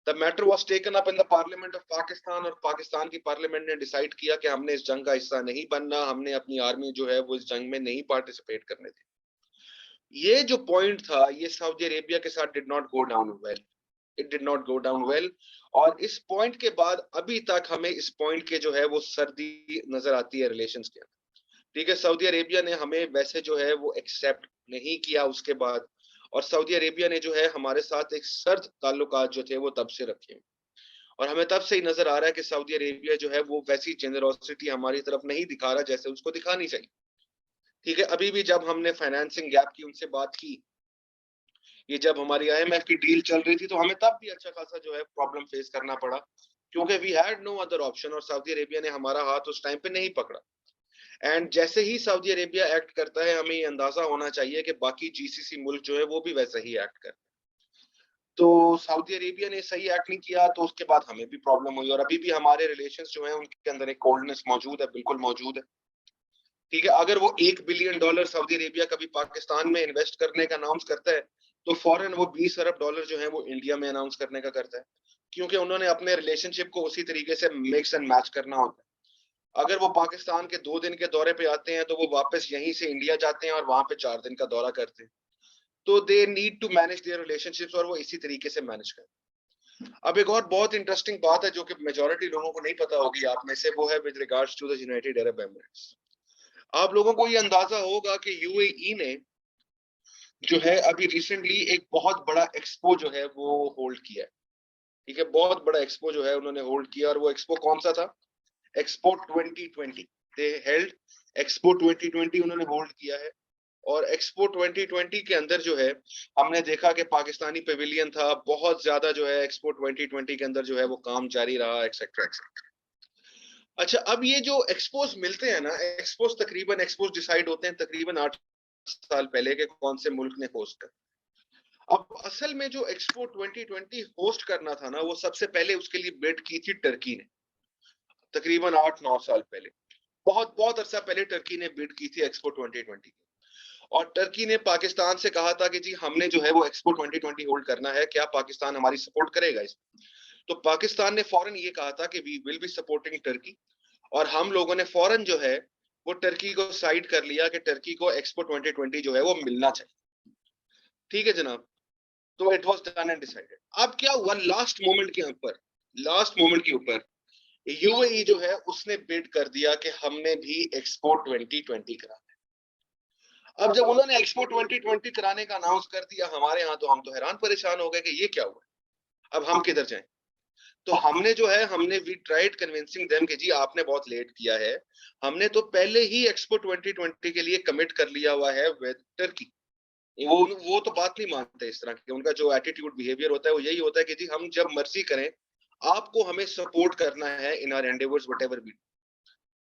A: The matter was taken up in the parliament of Pakistan, और पाकिस्तान की parliament ने decide किया कि हमने इस जंग का हिस्सा नहीं बनना, हमने अपनी आर्मी जो है वो इस जंग में नहीं पार्टिसिपेट करने दी। ये जो पॉइंट था, ये सऊदी अरेबिया के साथ did not go down well, it did not go down well. और इस पॉइंट के बाद अभी तक हमें इस पॉइंट के जो है वो सर्दी नजर आती है रिलेशंस के। ठीक है, सऊदी अरेबिया ने हमें वैसे जो है वो एक्सेप्ट नहीं किया उसके बाद, और सऊदी अरेबिया ने जो है हमारे साथ एक सर्द ताल्लुकात जो थे वो तब से रखे, और हमें तब से ही नजर आ रहा है कि सऊदी अरेबिया जो है वो वैसी जेनरोसिटी हमारी तरफ नहीं दिखा रहा जैसे उसको दिखानी चाहिए। ठीक है, अभी भी जब हमने फाइनेंसिंग गैप की उनसे बात की, ये जब हमारी आईएमएफ की डील चल रही थी, तो हमें तब भी अच्छा खासा जो है प्रॉब्लम फेस करना पड़ा, क्योंकि we had no other option, और सऊदी अरेबिया ने हमारा हाथ उस टाइम पे नहीं पकड़ा। एंड जैसे ही सऊदी अरेबिया एक्ट करता है, हमें ये अंदाजा होना चाहिए कि बाकी जीसीसी मुल्क जो है वो भी वैसा ही एक्ट करते हैं। तो सऊदी अरेबिया ने सही एक्ट नहीं किया, तो उसके बाद हमें भी प्रॉब्लम हुई, और अभी भी हमारे रिलेशंस जो है उनके अंदर एक कोल्डनेस मौजूद है, बिल्कुल मौजूद है। ठीक है, अगर वो $1 बिलियन सऊदी अरेबिया कभी पाकिस्तान में इन्वेस्ट करने का अनाउंस करता है, तो फौरन वो $20 अरब जो है वो इंडिया में अनाउंस करने का करता है, क्योंकि उन्होंने अपने रिलेशनशिप को उसी तरीके से मिक्स एंड मैच करना होता है। अगर वो पाकिस्तान के 2 दिन के दौरे पे आते हैं, तो वो वापस यहीं से इंडिया जाते हैं और वहां पे 4 दिन का दौरा करते हैं। तो they need to manage their relationships, और वो इसी तरीके से मैनेज करते हैं। अब एक और बहुत इंटरेस्टिंग बात है जो कि मेजोरिटी लोगों को नहीं पता होगी आप में से, वो है with regards to the United Arab Emirates. आप लोगों को ये अंदाजा होगा कि यूएई ने जो है अभी रिसेंटली एक बहुत बड़ा एक्सपो जो है वो होल्ड किया है। ठीक है, बहुत बड़ा एक्सपो जो है उन्होंने होल्ड किया, और वो एक्सपो कौन सा था? एक्सपो 2020। दे हेल्ड एक्सपो 2020, उन्होंने होल्ड किया है। और एक्सपो 2020 के अंदर जो है हमने देखा कि पाकिस्तानी पेविलियन था, बहुत ज्यादा जो है एक्सपो 2020 के अंदर जो है वो काम जारी रहा, एक्सेट्रा एक्सेट्रा। अच्छा, अब ये जो एक्सपोज मिलते हैं ना, एक्सपोज डिसाइड होते हैं तकरीबन 8 साल पहले के कौन से मुल्क ने होस्ट कर। अब असल में जो एक्सपो 2020 होस्ट करना था ना, वो सबसे पहले उसके लिए बिड की थी टर्की ने, तकरीबन 8-9 साल पहले। बहुत बहुत अरसा पहले टर्की ने बिड की थी एक्सपो 2020, और टर्की ने पाकिस्तान से कहा था कि जी हमने जो है वो एक्सपो 2020 होल्ड करना है, क्या पाकिस्तान हमारी सपोर्ट करेगा इस? तो पाकिस्तान ने फौरन ये कहा था कि we will be supporting Turkey, और हम लोगों ने फौरन जो है वो टर्की को साइड कर लिया कि टर्की को एक्सपो 2020 जो है वो मिलना चाहिए। ठीक है जनाब, तो it was done and decided. अब क्या हुआ लास्ट मोमेंट के ऊपर, लास्ट मोमेंट के ऊपर यूएई जो है उसने बिड कर दिया कि हमने भी एक्सपो 2020 करा। अब जब उन्होंने एक्सपो 2020 कराने का अनाउंस कर दिया हमारे यहाँ, तो हम तो हैरान परेशान हो गए कि ये क्या हुआ, अब हम किधर जाएं। तो हमने जो है हमने वी ट्राइड कन्विंसिंग देम कि जी आपने बहुत लेट किया है, हमने तो पहले ही एक्सपो 2020 के लिए कमिट कर लिया हुआ है विद टर्की। वो तो बात नहीं मानते इस तरह की, उनका जो एटीट्यूड बिहेवियर होता है वो यही होता है कि जी हम जब मर्जी करें, आपको हमें सपोर्ट करना है in our endeavours whatever we.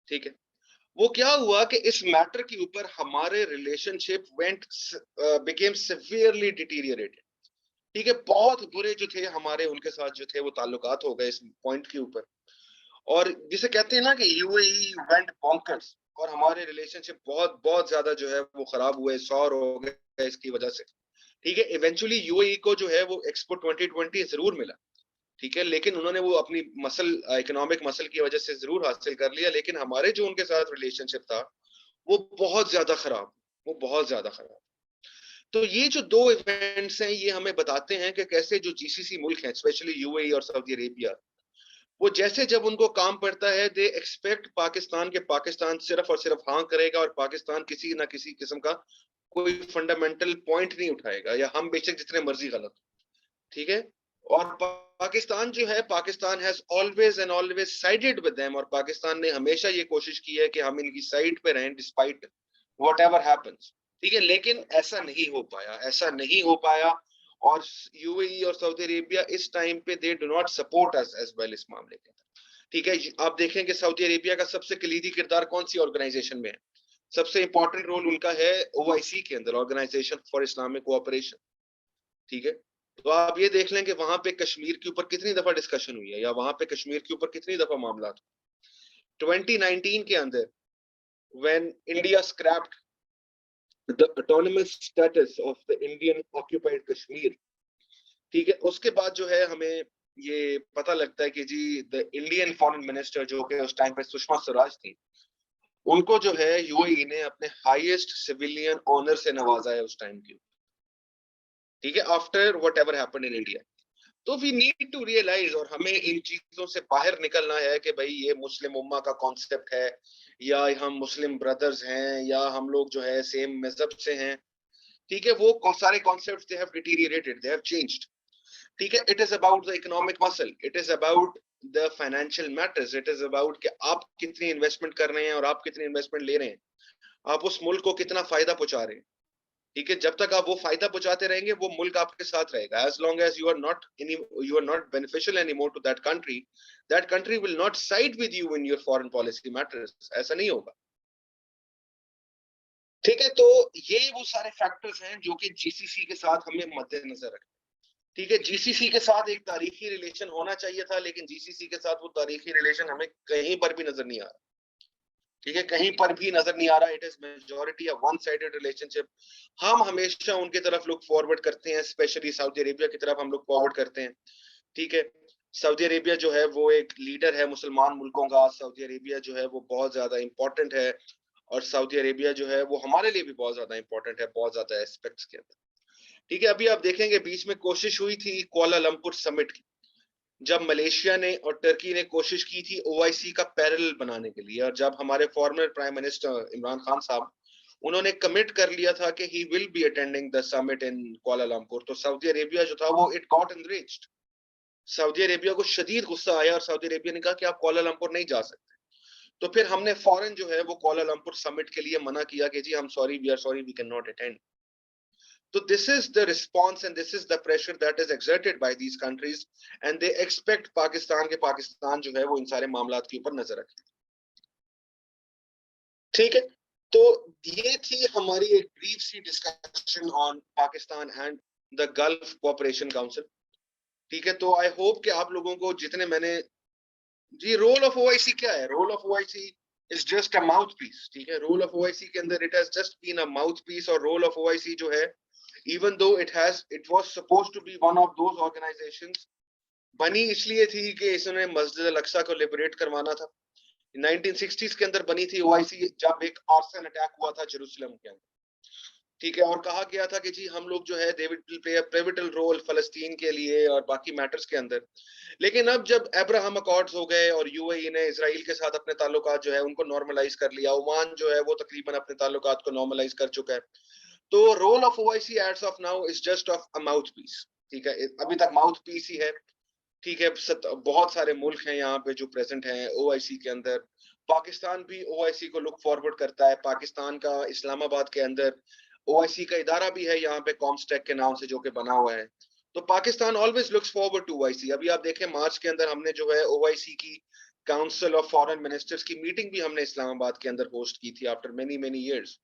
A: ठीक है, वो क्या हुआ कि इस मैटर के ऊपर हमारे relationship went became severely deteriorated. ठीक है, बहुत बुरे जो थे हमारे उनके साथ जो थे वो ताल्लुकात हो गए इस पॉइंट के ऊपर, और जिसे कहते हैं ना कि यूएई वेंट बॉन्कर्स, और हमारे रिलेशनशिप बहुत बहुत ज्यादा जो है वो खराब हुए, सौर हो गए इसकी वजह से। ठीक है, इवेंचुअली यूएई को जो है वो एक्सपो 2020 जरूर मिला। ठीक है, लेकिन उन्होंने वो अपनी मसल इकोनॉमिक मसल की वजह से जरूर हासिल कर लिया, लेकिन हमारे जो उनके साथ रिलेशनशिप था वो बहुत ज्यादा खराब, वो बहुत ज्यादा खराब। तो ये जो दो इवेंट्स हैं ये हमें बताते हैं कि कैसे जो जीसीसी मुल्क हैं, स्पेशली यूएई और सऊदी अरेबिया, वो जैसे जब उनको काम पड़ता है दे एक्सपेक्ट पाकिस्तान के पाकिस्तान सिर्फ और सिर्फ हाँ करेगा, और पाकिस्तान किसी ना किसी किस्म का कोई फंडामेंटल पॉइंट नहीं उठाएगा, या हम बेशक जितने मर्जी गलत। ठीक है, और पाकिस्तान जो है, Pakistan has always and always sided with them, और पाकिस्तान ने हमेशा ये कोशिश की है कि हम इनकी साइड पे रहें डिस्पाइट व्हाटएवर हैपेंस। ठीक है, लेकिन ऐसा नहीं हो पाया, ऐसा नहीं हो पाया, और यूएई और सऊदी अरेबिया इस टाइम पे they do not support us as well इस मामले के अंदर। ठीक है, आप देखें कि सऊदी अरेबिया का सबसे कलीदी किरदार कौन सी ऑर्गेनाइजेशन में है? सबसे इंपॉर्टेंट रोल उनका है ओआईसी के अंदर, ऑर्गेनाइजेशन फॉर इस्लामिक कोऑपरेशन। ठीक है, तो आप ये देख लें कि वहां पे कश्मीर के ऊपर कितनी दफा डिस्कशन हुई है, या वहां पे कश्मीर के ऊपर कितनी दफा मामला। 2019 के अंदर when India scraped the autonomous status of the Indian occupied Kashmir, ठीक है, उसके बाद जो है हमें ये पता लगता है कि जी द इंडियन फॉरेन मिनिस्टर जो कि उस टाइम पे सुषमा स्वराज थी, उनको जो है यूएई ने अपने हाईएस्ट सिविलियन ऑनर से नवाजा है उस टाइम की, ठीक है, after what ever happened in India. तो वी नीड टू रियलाइज, और हमें इन चीजों से बाहर निकलना है कि भाई ये मुस्लिम उम्मा का कॉन्सेप्ट है, या हम मुस्लिम ब्रदर्स हैं, या हम लोग जो है सेम मजहब से हैं, ठीक है, वो सारे concepts they have deteriorated, they have changed, ठीक है। It is about the economic muscle, it is about the financial matters, it is about कि आप कितनी इन्वेस्टमेंट कर रहे हैं और आप कितनी इन्वेस्टमेंट ले रहे हैं, आप उस मुल्क को कितना फायदा पहुंचा रहे हैं, ठीक है। जब तक आप वो फायदा पहुंचाते रहेंगे वो मुल्क आपके साथ रहेगा। As long as you are not beneficial anymore to that country will not side with you in your foreign policy matters, ऐसा नहीं होगा, ठीक है। तो ये वो सारे फैक्टर्स हैं जो कि जीसीसी के साथ हमें मद्देनजर रखना, ठीक है। जीसीसी के साथ एक तारीखी रिलेशन होना चाहिए था, लेकिन जीसीसी के साथ वो तारीखी रिलेशन हमें कहीं पर भी नजर नहीं आ रहा, ठीक है, कहीं पर भी नजर नहीं आ रहा। It is majority of one sided relationship. हम हमेशा उनके तरफ लुक फॉरवर्ड करते हैं, स्पेशली सऊदी अरेबिया की तरफ हम लुक फॉरवर्ड करते हैं, ठीक है। सऊदी अरेबिया जो है वो एक लीडर है मुसलमान मुल्कों का, सऊदी अरेबिया जो है वो बहुत ज्यादा इंपॉर्टेंट है, और सऊदी अरेबिया जो है वो हमारे लिए भी बहुत ज्यादा इंपॉर्टेंट है, बहुत ज्यादा एस्पेक्ट्स के अंदर, ठीक है। अभी आप देखेंगे बीच में कोशिश हुई थी कुआलालंपुर समिट की, जब मलेशिया ने और टर्की ने कोशिश की थी ओआईसी का पैरेलल बनाने के लिए, और जब हमारे former prime minister Imran Khan साहब उन्होंने कमिट कर लिया था कि he will be attending the summit in Kuala Lumpur, तो सऊदी अरेबिया जो था वो it got enraged, Saudi Arabia को शदीद गुस्सा आया और सऊदी अरेबिया ने कहा कि आप कुआलालंपुर नहीं जा सकते। तो फिर हमने फौरन जो है वो कुआलालंपुर समिट के लिए मना किया कि जी हम sorry, we are sorry, we can not attend. So this is the response and this is the pressure that is exerted by these countries, and they expect Pakistan के पाकिस्तान जो है वो इन सारे मामलात के ऊपर नजर रखे, ठीक है। तो ये थी हमारी एक ब्रीफ सी discussion on Pakistan and the Gulf Cooperation Council, ठीक है। तो आई होप कि आप लोगों को जितने मैंने, जी रोल ऑफ ओआईसी क्या है, role of OIC is just a mouthpiece, ठीक है। रोल ऑफ ओआईसी के अंदर it has just been a mouthpiece, और रोल ऑफ ओआईसी जो है even though it was supposed to be one of those organizations, बनी इसलिए थी कि इसने मस्जिद अल अक्सा को लिबरेट करवाना था। 1960s के अंदर बनी थी ओआईसी, जब एक आर्सन अटैक हुआ था जेरूसलम के अंदर, ठीक है, और कहा गया था कि जी हम लोग जो है they will play a pivotal role फलस्तीन के लिए और बाकी मैटर्स के अंदर। लेकिन अब जब अब्राहम अकॉर्ड्स हो गए और यूएई ने इसराइल के साथ अपने ताल्लुकात जो है उनको नॉर्मलाइज कर लिया, ओमान जो है वो तकरीबन अपने ताल्लुकात को नॉर्मलाइज कर चुका है, तो role of OIC as of now is just of a mouthpiece, ठीक है। अभी तक माउथ पीस ही है, ठीक है। बहुत सारे मुल्क हैं यहाँ पे जो प्रेजेंट हैं ओआईसी के अंदर। पाकिस्तान भी ओआईसी को लुक फॉरवर्ड करता है, पाकिस्तान का इस्लामाबाद के अंदर ओआईसी का इदारा भी है यहाँ पे कॉमस्टेक के नाम से जो कि बना हुआ है। तो Pakistan always looks forward to OIC. अभी आप देखें मार्च के अंदर हमने जो है ओआईसी की काउंसिल ऑफ फॉरेन मिनिस्टर्स की मीटिंग भी हमने इस्लामाबाद के अंदर होस्ट की थी आफ्टर मेनी मेनी इयर्स।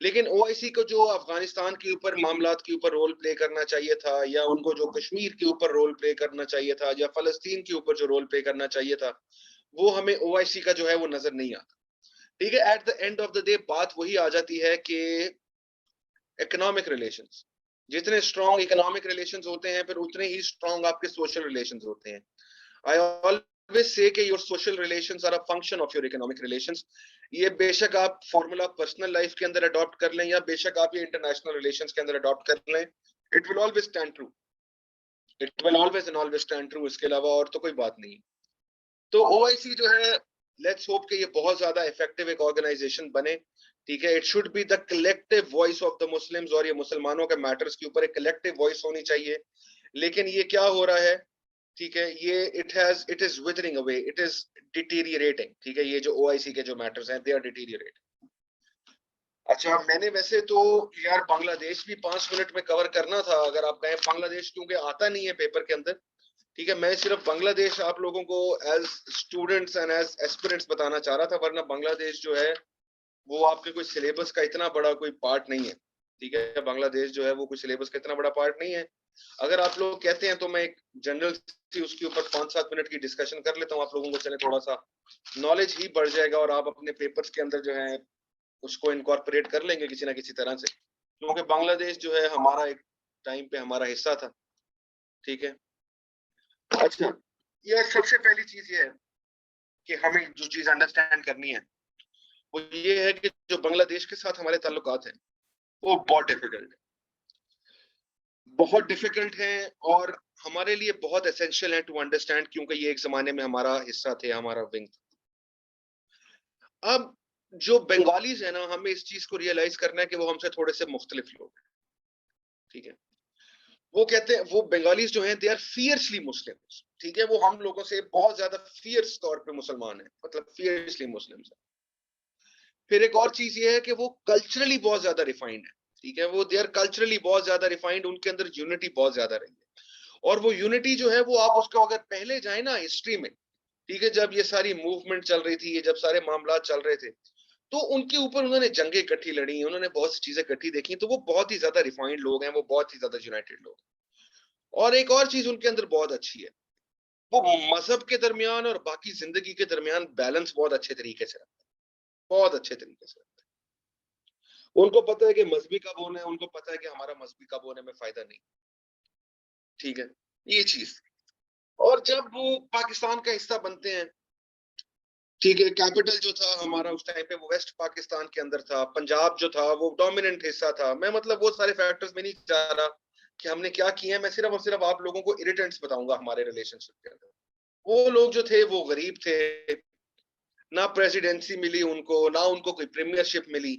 A: लेकिन ओआईसी को जो अफगानिस्तान के ऊपर मामलात के ऊपर रोल प्ले करना चाहिए था, या उनको जो कश्मीर के ऊपर रोल प्ले करना चाहिए था, या फलस्तीन के ऊपर जो रोल प्ले करना चाहिए था, वो हमें ओआईसी का जो है वो नजर नहीं आता, ठीक है। At the end of the day बात वही आ जाती है कि इकोनॉमिक रिलेशंस, जितने स्ट्रॉन्ग इकोनॉमिक रिलेशंस होते हैं फिर उतने ही स्ट्रॉन्ग आपके सोशल रिलेशंस होते हैं। आई ऑलवेज से कि your social relations are a function of your economic relations. ये बेशक आप फॉर्मूला पर्सनल लाइफ के अंदर अडॉप्ट कर लें, या बेशक आप ये इंटरनेशनल रिलेशंस के अंदर अडॉप्ट कर लें, it will always stand true, it will always and always stand true. इसके अलावा और तो कोई बात नहीं। तो ओआईसी जो है, लेट्स होप कि ये बहुत ज्यादा इफेक्टिव एक ऑर्गेनाइजेशन बने, ठीक है। It should be the collective voice of the Muslims, और ये मुसलमानों के मैटर्स के ऊपर एक कलेक्टिव वॉइस होनी चाहिए। लेकिन ये क्या हो रहा है, ठीक है, ये it is withering away, it is deteriorating, ठीक है। ये जो ओआईसी के जो मैटर्स हैं दे आर डिटीरियरेटिंग। अच्छा, मैंने वैसे तो यार बांग्लादेश भी 5 मिनट में कवर करना था, अगर आप कहें बांग्लादेश, क्योंकि आता नहीं है पेपर के अंदर, ठीक है। मैं सिर्फ बांग्लादेश आप लोगों को as students and as aspirants बताना चाह रहा था, वरना बांग्लादेश जो है वो आपके कोई सिलेबस का इतना बड़ा कोई पार्ट नहीं है, ठीक है। बांग्लादेश जो है वो कोई सिलेबस का इतना बड़ा पार्ट नहीं है। अगर आप लोग कहते हैं तो मैं एक जनरल सी उसके ऊपर 5-7 मिनट की डिस्कशन कर लेता हूँ, आप लोगों को चले थोड़ा सा नॉलेज ही बढ़ जाएगा, और आप अपने पेपर्स के अंदर जो है उसको इनकॉर्पोरेट कर लेंगे किसी ना किसी तरह से, क्योंकि बांग्लादेश जो है हमारा एक टाइम पे हमारा हिस्सा था, ठीक है। अच्छा, ये सबसे पहली चीज ये है कि हमें जो चीज अंडरस्टैंड करनी है वो ये है कि जो बांग्लादेश के साथ हमारे ताल्लुकात हैं वो बहुत डिफिकल्ट हैं और हमारे लिए बहुत एसेंशियल है टू अंडरस्टैंड, क्योंकि ये एक जमाने में हमारा हिस्सा थे, हमारा विंग था। अब जो बंगालीज है ना, हमें इस चीज को रियलाइज करना है कि वो हमसे थोड़े से मुख्तलिफ लोग हैं, ठीक है। वो कहते हैं, वो बंगालीज जो हैं दे आर फियर्सली मुस्लिम, ठीक है। वो हम लोगों से बहुत ज्यादा फियर्स तौर पे मुसलमान है, मतलब फियर्सली मुस्लिम है। फिर एक और चीज ये है कि वो कल्चरली बहुत ज्यादा रिफाइंड है, ठीक है। वो दे आर कल्चरली बहुत ज्यादा रिफाइंड, उनके अंदर यूनिटी बहुत ज्यादा रही है। और वो यूनिटी जो है वो आप उसको अगर पहले जाए ना हिस्ट्री में, ठीक है, जब ये सारी मूवमेंट चल रही थी, ये जब सारे मामला चल रहे थे, तो उनके ऊपर उन्होंने जंगें इकट्ठी लड़ी, उन्होंने बहुत सी चीजें इकट्ठी देखी, तो वो बहुत ही ज्यादा रिफाइंड लोग हैं, वो बहुत ही ज्यादा यूनाइटेड लोग हैं। और एक और चीज उनके अंदर बहुत अच्छी है, वो मजहब के दरमियान और बाकी जिंदगी के दरमियान बैलेंस बहुत अच्छे तरीके से रखते हैं, बहुत अच्छे तरीके से रखते हैं। उनको पता है कि मजहबी कब होना है, उनको पता है कि हमारा मजहबी कब होने में फायदा नहीं, ठीक है, ये चीज। और जब वो पाकिस्तान का हिस्सा बनते हैं, ठीक है, कैपिटल जो था हमारा उस टाइम पे वो वेस्ट पाकिस्तान के अंदर था, पंजाब जो था वो डोमिनेंट हिस्सा था। मैं मतलब वो सारे फैक्टर्स में नहीं जा रहा कि हमने क्या किया है, मैं सिर्फ और सिर्फ आप लोगों को इरिटेंट्स बताऊंगा हमारे रिलेशनशिप के अंदर। वो लोग जो थे वो गरीब थे, ना प्रेसिडेंसी मिली उनको, ना उनको कोई प्रीमियरशिप मिली।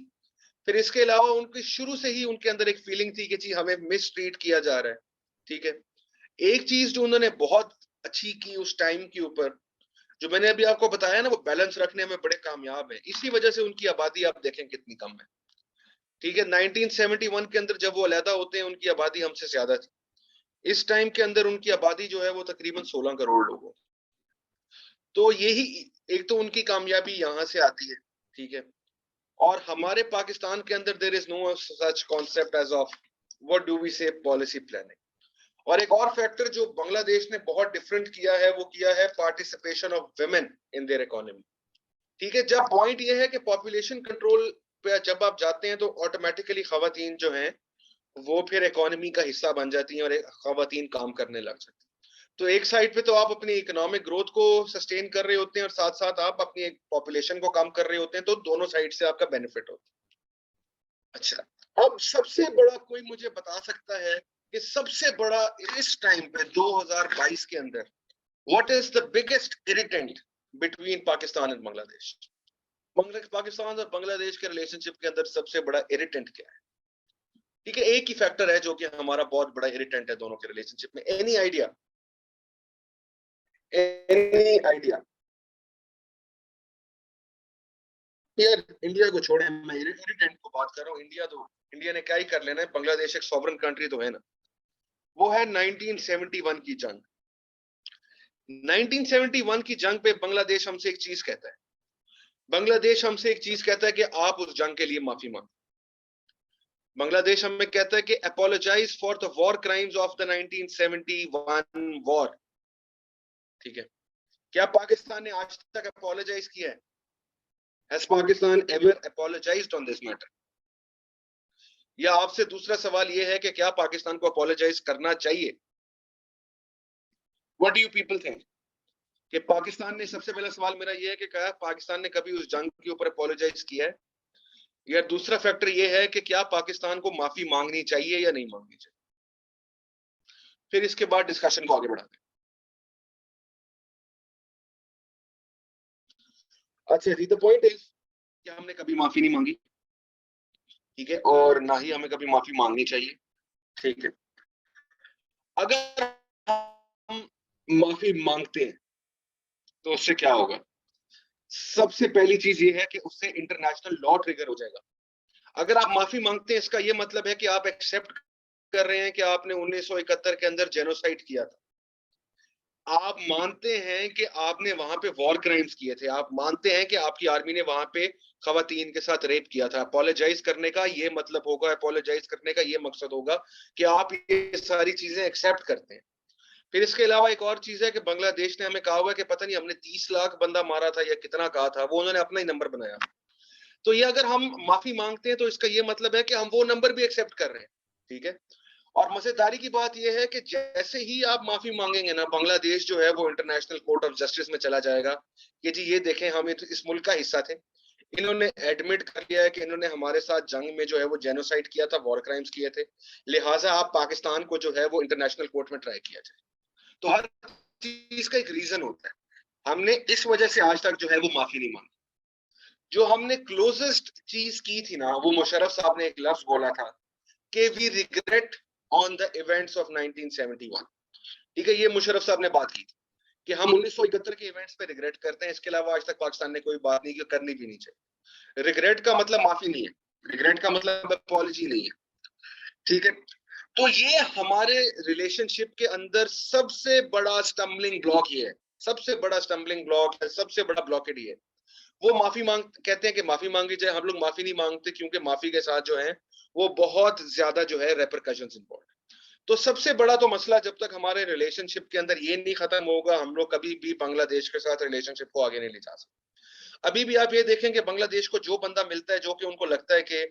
A: फिर इसके अलावा उनकी शुरू से ही उनके अंदर एक फीलिंग थी कि जी हमें मिस ट्रीट किया जा रहा है, ठीक है। एक चीज जो उन्होंने बहुत अच्छी की उस टाइम के ऊपर, जो मैंने अभी आपको बताया ना, वो बैलेंस रखने में बड़े कामयाब है। इसी वजह से उनकी आबादी आप देखें कितनी कम है, ठीक है। 1971 के अंदर जब वो अलहदा होते हैं उनकी आबादी हमसे ज्यादा थी। इस टाइम के अंदर उनकी आबादी जो है वो तकरीबन 16 करोड़ लोगों। तो यही एक तो उनकी कामयाबी यहां से आती है, ठीक है। और हमारे पाकिस्तान के अंदर there is no such concept as of what do we say policy planning. और एक और फैक्टर जो बांग्लादेश ने बहुत डिफरेंट किया है वो किया है participation of women in their economy, ठीक है। जब पॉइंट ये है कि पॉपुलेशन कंट्रोल पे जब आप जाते हैं तो ऑटोमेटिकली खवातीन जो हैं वो फिर इकोनॉमी का हिस्सा बन जाती हैं और खवातीन काम करने लग जाती हैं। तो एक साइड पे तो आप अपनी इकोनॉमिक ग्रोथ को सस्टेन कर रहे होते हैं और साथ साथ आप अपनी पॉपुलेशन को कम कर रहे होते हैं, तो दोनों साइड से आपका बेनिफिट होता है। अच्छा, अब सबसे बड़ा कोई मुझे बता सकता है कि सबसे बड़ा इस टाइम पे 2022 के अंदर what is the biggest irritant between Pakistan and Bangladesh? Pakistan और बांग्लादेश के रिलेशनशिप के अंदर सबसे बड़ा इरिटेंट क्या है? ठीक है, एक ही फैक्टर है जो कि हमारा बहुत बड़ा इरिटेंट है दोनों के रिलेशनशिप में। Any idea? Any idea? यार इंडिया को छोड़े, मैं इरिटेंट को बात कर रहा हूँ। इंडिया तो इंडिया ने क्या ही कर लेना है, बांग्लादेश एक सॉवरन कंट्री तो है ना। वो है 1971 की जंग। 1971 की जंग पे बांग्लादेश हमसे एक चीज कहता है, बांग्लादेश हमसे एक चीज कहता है कि आप उस जंग के लिए माफी मांगो। बांग्लादेश हमें कहता है कि apologise for the war crimes of the 1971 war, ठीक है। क्या पाकिस्तान ने आज तक अपोलोजाइज किया है? Has Pakistan ever apologised on this matter? या आपसे दूसरा सवाल यह है कि क्या पाकिस्तान को अपोलोजाइज करना चाहिए? What do you people think? कि पाकिस्तान ने, सबसे पहला सवाल मेरा यह है कि क्या पाकिस्तान ने कभी उस जंग के ऊपर अपोलोजाइज किया है? या दूसरा फैक्टर यह है कि क्या पाकिस्तान को माफी मांगनी चाहिए या नहीं मांगनी चाहिए? फिर इसके बाद डिस्कशन को आगे बढ़ाते हैं। अच्छा जी, द पॉइंट इज कि हमने कभी माफी नहीं मांगी, ठीक है, और ना ही हमें कभी माफी मांगनी चाहिए, ठीक है। अगर हम माफी मांगते हैं तो उससे क्या होगा? सबसे पहली चीज ये है कि उससे इंटरनेशनल लॉ ट्रिगर हो जाएगा। अगर आप माफी मांगते हैं इसका ये मतलब है कि आप एक्सेप्ट कर रहे हैं कि आपने 1971 के अंदर जेनोसाइड किया था। आप मानते हैं कि आपने वहां पे वॉर क्राइम्स किए थे, आप मानते हैं कि आपकी आर्मी ने वहां पे खवातीन के साथ रेप किया था। अपोलोजाइज करने का ये मतलब होगा, अपोलोजाइज करने का ये मकसद होगा कि आप ये सारी चीजें एक्सेप्ट करते हैं। फिर इसके अलावा एक और चीज है कि बांग्लादेश ने हमें कहा हुआ है कि पता नहीं हमने 30 लाख बंदा मारा था या कितना कहा था, वो उन्होंने अपना ही नंबर बनाया। तो ये अगर हम माफी मांगते हैं तो इसका ये मतलब है कि हम वो नंबर भी एक्सेप्ट कर रहे हैं, ठीक है। और मजेदारी की बात यह है कि जैसे ही आप माफी मांगेंगे ना, बांग्लादेश जो है वो इंटरनेशनल कोर्ट ऑफ जस्टिस में चला जाएगा कि जी ये देखें, हम इस मुल्क का हिस्सा थे, इन्होंने एडमिट कर लिया है कि इन्होंने हमारे साथ जंग में जो है वो जेनोसाइड किया था, वॉर क्राइम्स किए थे, लिहाजा आप पाकिस्तान को जो है वो इंटरनेशनल कोर्ट में ट्राई किया जाए। तो हर चीज का एक रीजन होता है। हमने इस वजह से आज तक जो है वो माफी नहीं मांगी। जो हमने क्लोजेस्ट चीज की थी ना, वो मुशर्रफ साहब ने एक लफ्ज बोला था कि we regret on the events of 1971। ठीक है, ये मुशर्रफ साहब ने बात की थी कि हम 1971 के इवेंट्स पे रिग्रेट करते हैं, इसके अलावा आज तक पाकिस्तान ने कोई बात नहीं की, करनी भी नहीं चाहिए। रिग्रेट का मतलब माफी नहीं है, रिग्रेट का मतलब अपॉलजी नहीं है। ठीक है, तो ये हमारे रिलेशनशिप के अंदर सबसे बड़ा स्टम्बलिंग ब्लॉक ये है, सबसे बड़ा स्टम्बलिंग ब्लॉक है, सबसे बड़ा ब्लॉकेड ये है। वो माफी मांग कहते हैं कि माफी मांगी जाए, हम लोग माफी नहीं मांगते क्योंकि माफी के साथ जो है वो बहुत ज्यादा जो है रेपरकशंस इंवॉल्व। तो सबसे बड़ा तो मसला जब तक हमारे रिलेशनशिप के अंदर ये नहीं खत्म होगा, हम लोग कभी भी बांग्लादेश के साथ रिलेशनशिप को आगे नहीं ले जा सकते। अभी भी आप ये देखेंगे बांग्लादेश को जो बंदा मिलता है जो कि उनको लगता है कि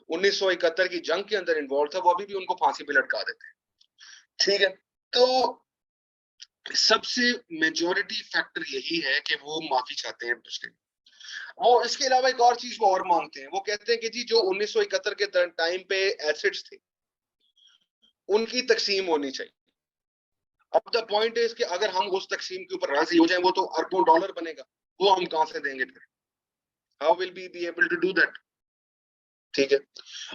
A: 1971 की जंग के अंदर इन्वॉल्व था, वो अभी भी उनको फांसी पे लटका देते हैं। ठीक है, तो सबसे मेजोरिटी फैक्टर यही है कि वो माफी चाहते हैं दूसरे। वो इसके अलावा एक और चीज वो और मांगते हैं, वो कहते हैं कि जी जो 1971 के टाइम पे एसिड्स थे उनकी तकसीम होनी चाहिए। अब द पॉइंट इज कि अगर हम उस तकसीम के ऊपर राजी हो जाए, वो तो अरबों डॉलर बनेगा, वो हम कहां से देंगे फिर? How will be able to do that? ठीक है,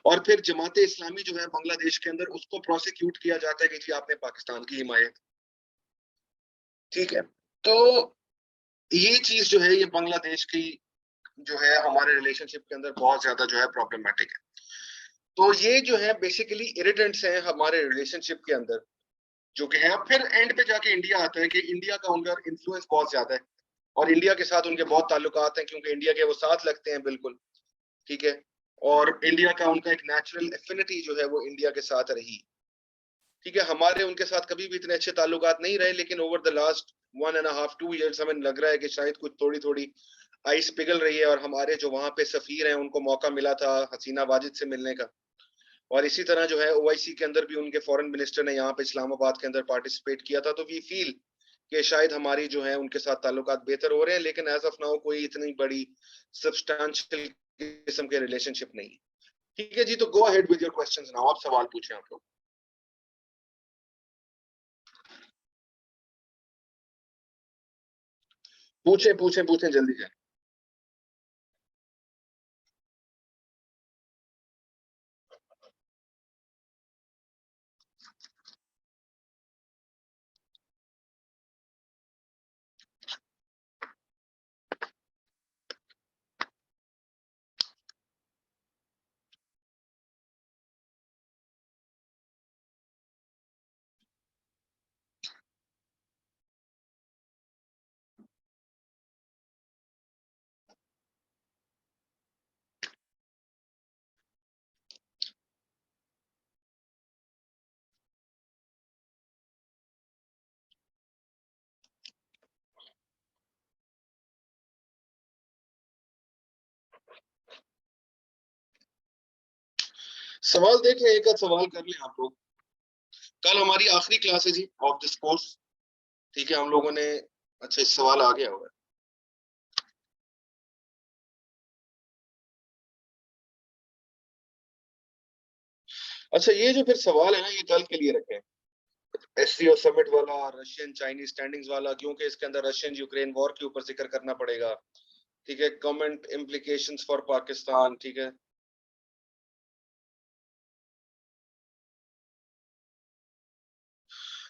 A: और फिर जमात इस्लामी जो है बांग्लादेश के अंदर, उसको प्रोसिक्यूट किया जाता है कि जी आपने पाकिस्तान की हिमायत। ठीक है, तो ये चीज जो है ये बांग्लादेश की जो है हमारे रिलेशनशिप के अंदर बहुत ज्यादा जो है प्रॉब्लमेटिक है। तो ये जो है बेसिकली इरिटेंट्स हैं हमारे रिलेशनशिप के अंदर, जो कि है। फिर एंड पे जाके इंडिया आता है कि इंडिया का उनका इन्फ्लुएंस बहुत ज्यादा है और इंडिया के साथ उनके बहुत ताल्लुकात हैं क्योंकि इंडिया के वो साथ लगते हैं बिल्कुल। ठीक है, और इंडिया का उनका एक नेचुरल एफिनिटी जो है वो इंडिया के साथ रही। ठीक है, हमारे उनके साथ कभी भी इतने अच्छे ताल्लुकात नहीं रहे, लेकिन ओवर द लास्ट 1.5-2 years हमें लग रहा है कि शायद कुछ थोड़ी थोड़ी आइस पिघल रही है, और हमारे जो वहां पे सफीर हैं उनको मौका मिला था हसीना वाजिद से मिलने का। और इसी तरह जो है ओआईसी के अंदर भी उनके फॉरेन मिनिस्टर ने यहाँ पे इस्लामाबाद के अंदर पार्टिसिपेट किया था। तो वी फील कि शायद हमारी जो है उनके साथ ताल्लुकात बेहतर हो रहे हैं, लेकिन एज ऑफ नाउ कोई इतनी बड़ी सब्सटेंशियल किस्म के रिलेशनशिप नहीं है। ठीक है जी, तो go ahead with your questions now, आप सवाल पूछें आप लोग। पूछें पूछें पूछें जल्दी से। सवाल देख लें, एक आध सवाल कर लें आप लोग। कल हमारी आखिरी क्लास है जी ऑफ दिस कोर्स। ठीक है, हम लोगों ने, अच्छा इस सवाल आ गया होगा। अच्छा, ये जो फिर सवाल है ना, ये कल के लिए रखें, एससीओ समिट वाला, रशियन चाइनीज स्टैंडिंग्स वाला, क्योंकि इसके अंदर रशियन यूक्रेन वॉर के ऊपर जिक्र करना पड़ेगा। ठीक है, कमेंट इम्प्लीकेशंस फॉर पाकिस्तान। ठीक है,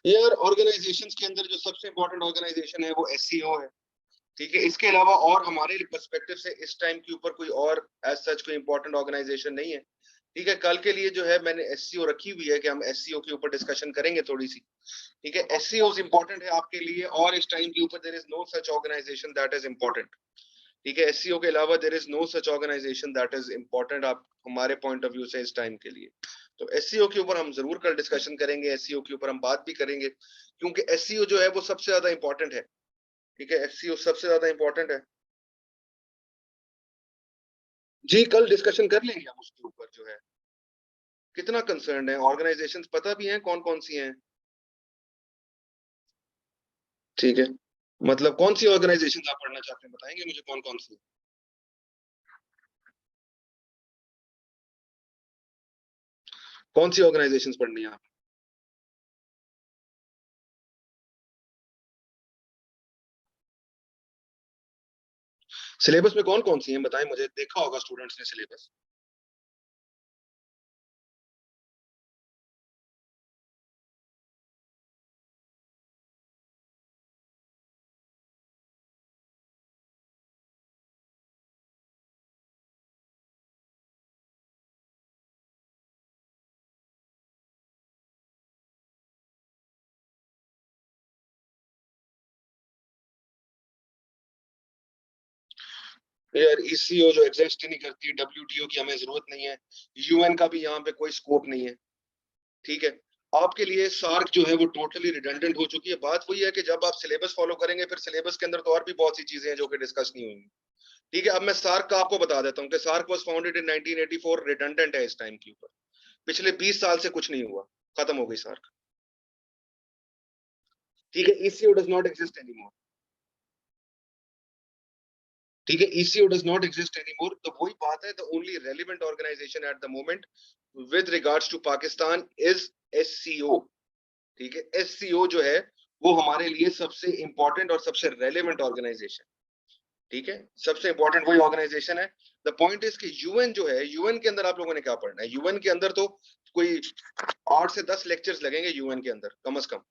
A: यार ऑर्गेनाइजेशंस के अंदर जो सबसे इंपॉर्टेंट ऑर्गेनाइजेशन है वो एससीओ है। ठीक है, इसके अलावा और हमारे पर्सपेक्टिव से इस टाइम के ऊपर कोई और एज सच कोई इंपॉर्टेंट ऑर्गेनाइजेशन नहीं है। ठीक है, कल के लिए जो है मैंने एससीओ रखी हुई है कि हम एससीओ के ऊपर डिस्कशन करेंगे थोड़ी सी। ठीक है, एससीओ इंपॉर्टेंट है आपके लिए, और इस टाइम के ऊपर there is no such organisation that is important. ठीक है, एससीओ के अलावा there is no such organisation that is important आप हमारे पॉइंट ऑफ व्यू से इस टाइम के लिए। तो एससीओ के ऊपर हम जरूर कल डिस्कशन करेंगे, एससीओ के ऊपर हम बात भी करेंगे, क्योंकि एससीओ जो है वो सबसे ज्यादा इंपॉर्टेंट है। ठीक है, एससीओ सबसे ज्यादा इंपॉर्टेंट है। जी, कल डिस्कशन कर लेंगे हम उसके ऊपर जो है। कितना कंसर्न है? ऑर्गेनाइजेशंस पता भी हैं कौन कौन सी हैं? ठीक है, मतलब कौन सी ऑर्गेनाइजेशंस आप पढ़ना चाहते हैं, बताएंगे मुझे कौन कौन सी? कौन सी ऑर्गेनाइजेशंस पढ़नी है आप? सिलेबस में कौन कौन सी हैं बताएं मुझे, देखा होगा स्टूडेंट्स ने सिलेबस। यार ईसीओ जो एग्जिस्ट ही नहीं करती, डब्ल्यूटीओ की हमें जरूरत नहीं है, यूएन का भी यहाँ पे कोई स्कोप नहीं है। ठीक है, आपके लिए सार्क जो है वो टोटली रिडंडेंट हो चुकी है। बात वही है कि जब आप सिलेबस फॉलो करेंगे फिर सिलेबस के अंदर तो और भी बहुत सी चीजें हैं जो कि डिस्कस नहीं होंगी। ठीक है, अब मैं सार्क का आपको बता देता हूँ कि SAARC was founded in 1984, redundant है इस टाइम के ऊपर। पिछले 20 साल से कुछ नहीं हुआ, खत्म हो गई सार्क। ठीक है, ECO does not exist anymore. ठीक है, ECO does not exist anymore, तो वही बात है, the only relevant organisation at the moment with regards to Pakistan is SCO. ठीक है, एससीओ जो है वो हमारे लिए सबसे इंपॉर्टेंट और सबसे रेलेवेंट ऑर्गेनाइजेशन। ठीक है, सबसे इंपॉर्टेंट वही ऑर्गेनाइजेशन है। द पॉइंट इज कि यूएन जो है, यूएन के अंदर आप लोगों ने क्या पढ़ना है? यूएन के अंदर तो कोई 8 से 10 लेक्चर्स लगेंगे यूएन के अंदर कम से कम,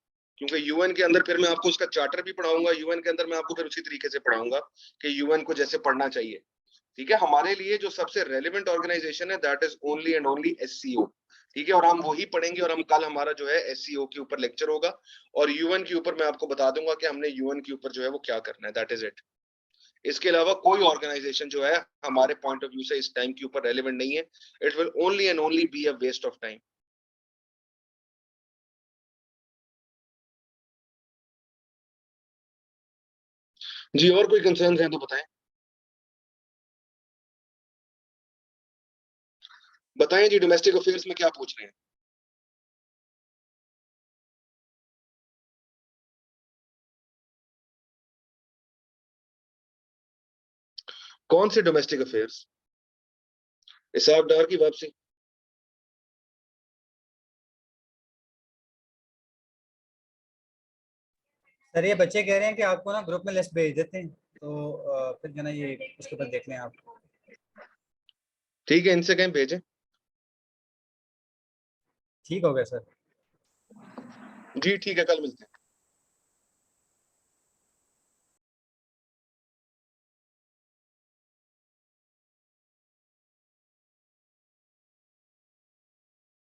A: क्योंकि यूएन के अंदर फिर मैं आपको उसका चार्टर भी पढ़ाऊंगा, यूएन के अंदर मैं आपको फिर उसी तरीके से पढ़ाऊंगा कि यूएन को जैसे पढ़ना चाहिए। ठीक है, हमारे लिए जो सबसे रेलिवेंट ऑर्गेनाइजेशन है that is only and only SCO. ठीक है, और हम वही पढ़ेंगे, और हम कल हमारा जो है एससीओ के ऊपर लेक्चर होगा, और यूएन के ऊपर मैं आपको बता दूंगा कि हमने यूएन के ऊपर जो है वो क्या करना है, दैट इज इट। इसके अलावा कोई ऑर्गेनाइजेशन जो है हमारे पॉइंट ऑफ व्यू से इस टाइम के ऊपर रेलिवेंट नहीं है। It will only and only be a waste of time. जी, और कोई कंसर्न है तो बताएं। बताएं जी, डोमेस्टिक अफेयर्स में क्या पूछ रहे हैं? कौन से डोमेस्टिक अफेयर्स? हिसाब डार की वापसी?
B: सर ये बच्चे कह रहे हैं कि आपको ना ग्रुप में लिस्ट भेज देते हैं, तो फिर जो ना ये उसके ऊपर देख लें आप।
A: ठीक है, इनसे कहीं भेजें।
B: ठीक हो गया सर।
A: जी ठीक है, कल मिलते हैं।